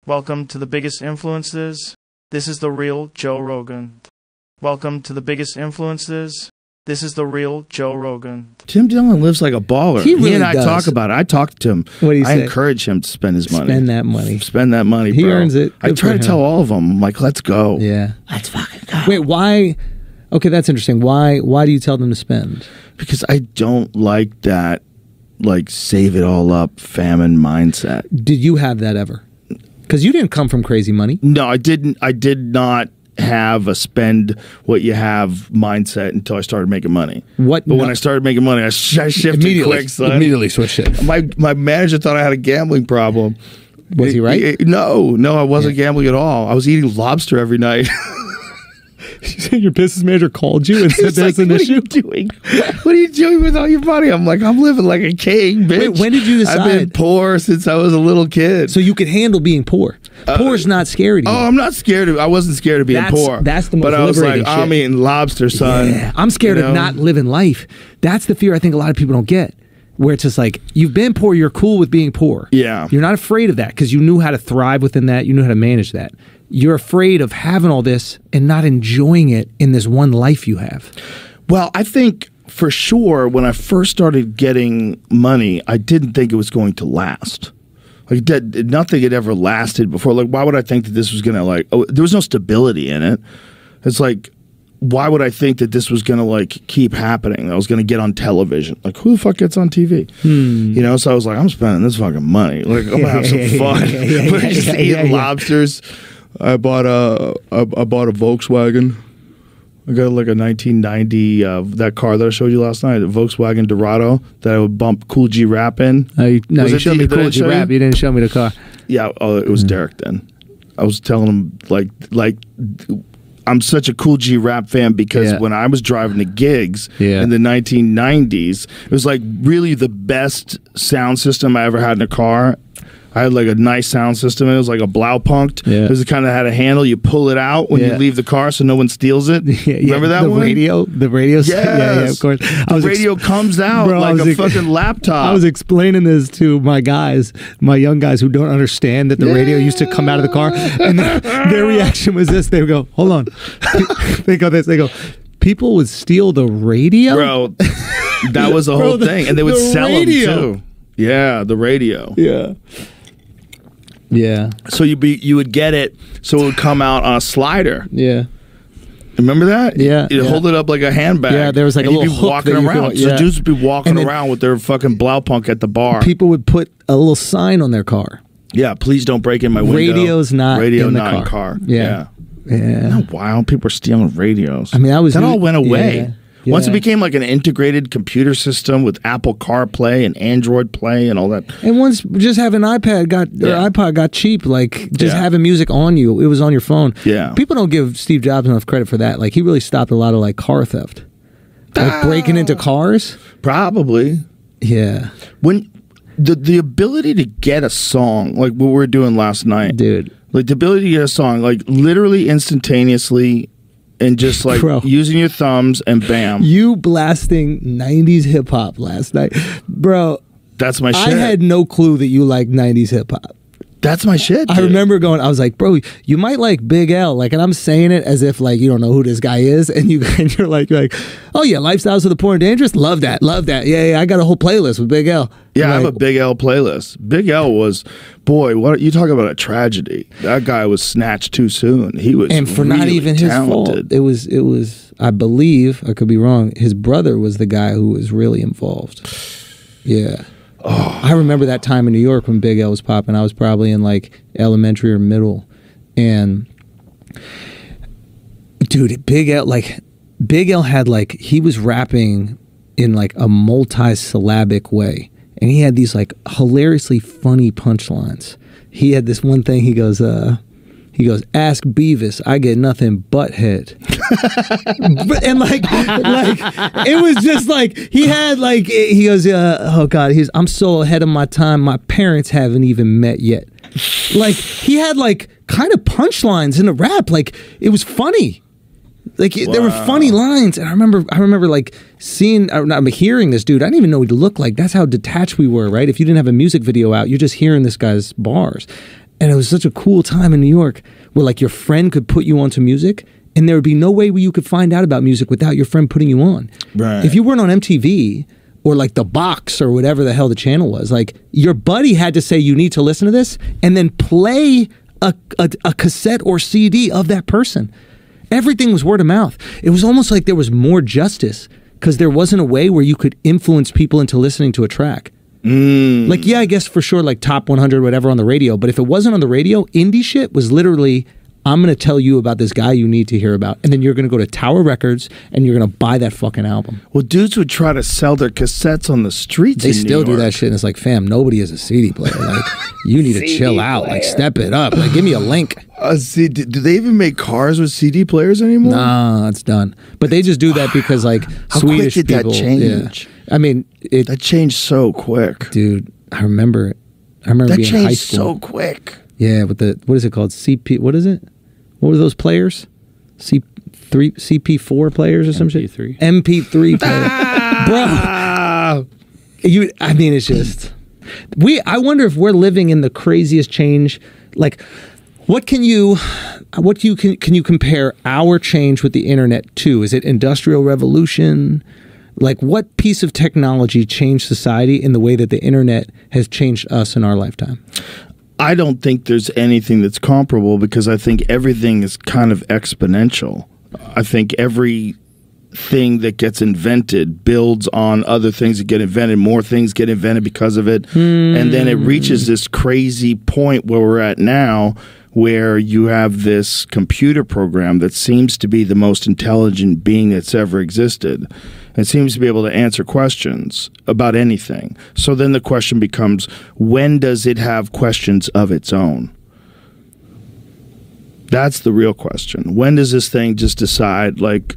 Welcome to the biggest influences. This is the real Joe Rogan. Welcome to the biggest influences. This is the real Joe Rogan. Tim Dillon lives like a baller. He really and I does. talk about it. I talk to him. What do you I say? encourage him to spend his money. Spend that money. Spend that money, He bro. earns it. I Good try for to him. tell all of them, I'm like, let's go. Yeah. Let's fucking go. Wait, why? Okay, that's interesting. Why do you tell them to spend? Because I don't like that, like, save it all up famine mindset. Did you have that ever? Because you didn't come from crazy money. No, I didn't. I did not have a spend what you have mindset until I started making money. But when I started making money, I shifted quick, son. Immediately switched it. My manager thought I had a gambling problem. Was he right? No, I wasn't gambling at all. I was eating lobster every night. Your business manager called you and said there's an issue? What are you doing? What are you doing with all your money? I'm like, I'm living like a king, bitch. Wait, when did you decide? I've been poor since I was a little kid. So you could handle being poor. Poor is not scary to you. Oh, I'm not scared of. I wasn't scared of being poor. That's the most But I was like, liberating shit. I'm eating lobster, son. Yeah. I'm scared of not living life. That's the fear I think a lot of people don't get. Where it's just like, you've been poor, you're cool with being poor. Yeah. You're not afraid of that because you knew how to thrive within that. You knew how to manage that. You're afraid of having all this and not enjoying it in this one life you have. Well, I think for sure when I first started getting money, I didn't think it was going to last. Like nothing had ever lasted before. Like, why would I think that this was going to there was no stability in it. It's like, why would I think that this was going to keep happening? I was going to get on television. Like, who the fuck gets on TV? You know, so I was like, I'm spending this fucking money. Like, I'm going to have some fun. Just eating lobsters. I bought a Volkswagen. I got like a 1990 that car that I showed you last night, a Volkswagen Dorado that I would bump Cool G Rap in. You showed me Cool G Rap. You didn't show me the car. Yeah, it was Derek then. I was telling him like I'm such a Cool G Rap fan because when I was driving the gigs in the 1990s, it was like really the best sound system I ever had in a car. I had like a nice sound system. It was like a Blaupunkt. Yeah. It was kind of had a handle. You pull it out when you leave the car so no one steals it. Remember that the one? The radio. Yes. Yeah, of course. The radio comes out like a fucking laptop. I was explaining this to my guys, my young guys who don't understand that the radio used to come out of the car. And their reaction was this. They would go, hold on. They go this. They go, people would steal the radio? Bro, that was the whole thing. And they would sell them too. Yeah, the radio. Yeah. Yeah. So you would get it, so it would come out on a slider. Yeah. Remember that? Yeah. You'd hold it up like a handbag. Yeah, there was like and a little you'd be hook walking that you around. could- So yeah. dudes would be walking And then- around with their fucking Blaupunk at the bar. People would put a little sign on their car. Yeah, please don't break in my window. Radio's not Radio in the not car. in car. Yeah. Isn't that wild? People are stealing radios. I mean, that all went away. Yeah. Once it Yeah. became like an integrated computer system with Apple CarPlay and Android Play and all that. And once just having an iPod got cheap, like just Yeah. having music on you, it was on your phone. Yeah. People don't give Steve Jobs enough credit for that. Like he really stopped a lot of like car theft. Like breaking into cars. Probably. Yeah. When the ability to get a song, like what we were doing last night. Dude. Like the ability to get a song, like literally instantaneously and just like Bro. using your thumbs and bam. You blasting 90s hip hop last night. Bro, That's my shit. I had no clue that you like 90s hip hop. That's my shit, dude. I remember going, I was like, bro, you might like Big L. Like, and I'm saying it as if like you don't know who this guy is. And you're like, oh yeah, Lifestyles of the Poor and Dangerous. Love that. Yeah. I got a whole playlist with Big L. Yeah, I have a Big L playlist. Big L was, boy, what you talk about a tragedy. That guy was snatched too soon. He was and for not really even his talented. fault. It was. I believe, I could be wrong, his brother was the guy who was really involved. Yeah. Oh. I remember that time in New York when Big L was popping. I was probably in like elementary or middle, and dude, Big L had like, he was rapping in like a multi-syllabic way, and he had these like hilariously funny punchlines. He had this one thing. He goes, ask Beavis, I get nothing but head. And like it was just like he had like, he goes, oh God, I'm so ahead of my time, my parents haven't even met yet. Like he had like kind of punchlines in the rap. Like it was funny. Like there were funny lines, and I remember like hearing this dude. I didn't even know what he looked like. That's how detached we were, right? If you didn't have a music video out, you're just hearing this guy's bars. And it was such a cool time in New York where like your friend could put you onto music and there would be no way where you could find out about music without your friend putting you on. Right. If you weren't on MTV or like The Box or whatever the hell the channel was, like your buddy had to say you need to listen to this and then play a cassette or CD of that person. Everything was word of mouth. It was almost like there was more justice because there wasn't a way where you could influence people into listening to a track. Like, yeah, I guess for sure, like top 100, whatever on the radio. But if it wasn't on the radio, indie shit was literally, I'm going to tell you about this guy you need to hear about. And then you're going to go to Tower Records and you're going to buy that fucking album. Well, dudes would try to sell their cassettes on the streets. They still do that shit. And it's like, fam, nobody has a CD player. Like, you need to chill out. Like, step it up. Like, give me a link. Do they even make cars with CD players anymore? Nah, it's done. But they just do that because, like, How Swedish quick did people. that change? Yeah. I mean, That changed so quick. dude, I remember it. I remember That being in high changed school. so quick. Yeah, with the, what is it called? CP, what is it? What were those players? CP4 players or some shit? MP3 player. Bro. I mean, it's just, I wonder if we're living in the craziest change. Like, can you compare our change with the internet to? Is it Industrial Revolution? Like, what piece of technology changed society in the way that the internet has changed us in our lifetime? I don't think there's anything that's comparable because I think everything is kind of exponential. I think everything that gets invented builds on other things that get invented. More things get invented because of it. And then it reaches this crazy point where we're at now where you have this computer program that seems to be the most intelligent being that's ever existed. It seems to be able to answer questions about anything. So then the question becomes, when does it have questions of its own? That's the real question. When does this thing just decide, like,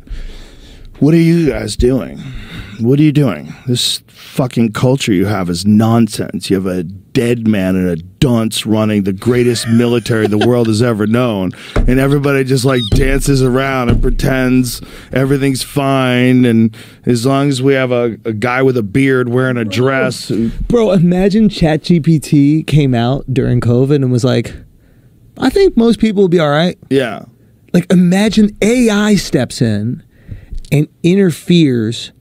what are you guys doing? What are you doing? This fucking culture you have is nonsense. You have a dead man and a dunce running the greatest military the world has ever known. And everybody just like dances around and pretends everything's fine. And as long as we have a guy with a beard wearing a dress. Bro, imagine ChatGPT came out during COVID and was like, I think most people will be all right. Yeah. Like, imagine AI steps in and interferes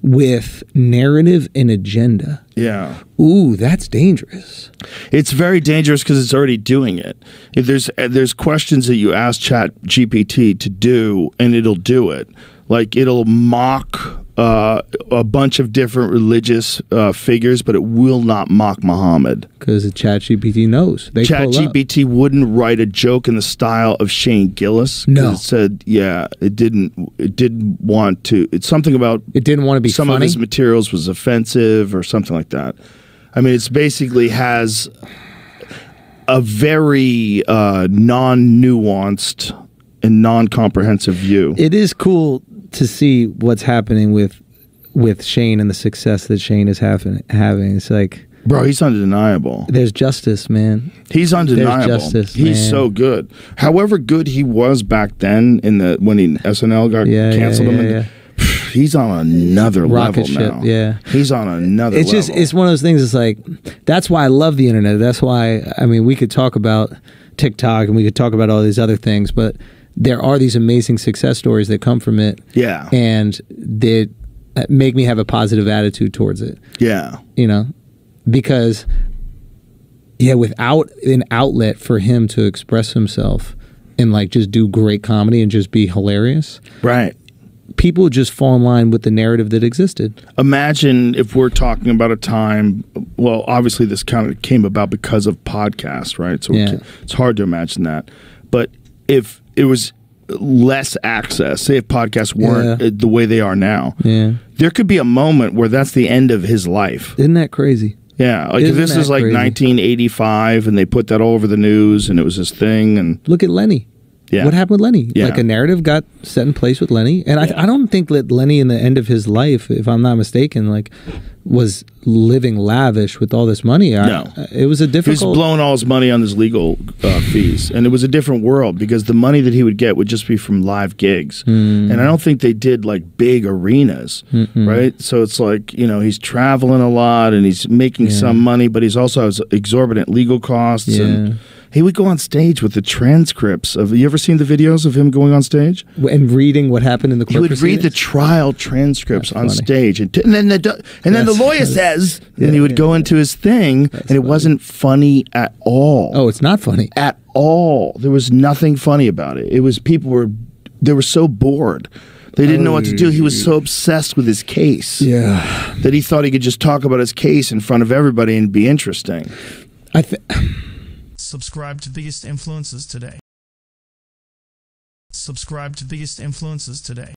with narrative and agenda. Yeah. Ooh, that's dangerous. It's very dangerous because it's already doing it. If there's questions that you ask ChatGPT to do, and it'll do it. Like, it'll mock a bunch of different religious figures, but it will not mock Muhammad. Because ChatGPT knows. ChatGPT wouldn't write a joke in the style of Shane Gillis. No. It said, yeah, it didn't want to. It's something about it didn't want to be some funny? of his materials was offensive or something like that. I mean, it's basically has a very non-nuanced and non-comprehensive view. It is cool to see what's happening with Shane and the success that Shane is having. It's like, bro, he's undeniable. There's justice, man. He's undeniable. There's justice, he's man. so good. However good he was back then when SNL got canceled him. He's on another rocket level ship, now. Yeah. He's on another level. It's one of those things. It's like, that's why I love the internet. That's why, I mean, we could talk about TikTok and we could talk about all these other things, but there are these amazing success stories that come from it. Yeah. And they make me have a positive attitude towards it. Yeah. You know? Because, yeah, without an outlet for him to express himself and like just do great comedy and just be hilarious. Right. People just fall in line with the narrative that existed. Imagine if we're talking about a time, well, obviously this kind of came about because of podcasts, right? So it's hard to imagine that. But if it was less access, say if podcasts weren't the way they are now, there could be a moment where that's the end of his life. Isn't that crazy? Yeah, like if this is like crazy? 1985 and they put that all over the news and it was this thing. And look at Lenny. Yeah. What happened with Lenny? Yeah. Like a narrative got set in place with Lenny. And I don't think that Lenny in the end of his life, if I'm not mistaken, like was living lavish with all this money. No. It was a difficult... He was blowing all his money on his legal fees. And it was a different world because the money that he would get would just be from live gigs. And I don't think they did like big arenas, right? So it's like, you know, he's traveling a lot and he's making some money, but he's also has exorbitant legal costs and He would go on stage with the transcripts of. You ever seen the videos of him going on stage and reading what happened in the court? He would proceedings? read the trial transcripts That's on funny. stage, and then the lawyer says, and he would go into his thing, and it wasn't funny at all. Oh, it's not funny at all. There was nothing funny about it. It was they were so bored. They didn't know what to do. He was so obsessed with his case that he thought he could just talk about his case in front of everybody and be interesting. Subscribe to Biggest Influences today. Subscribe to Biggest Influences today.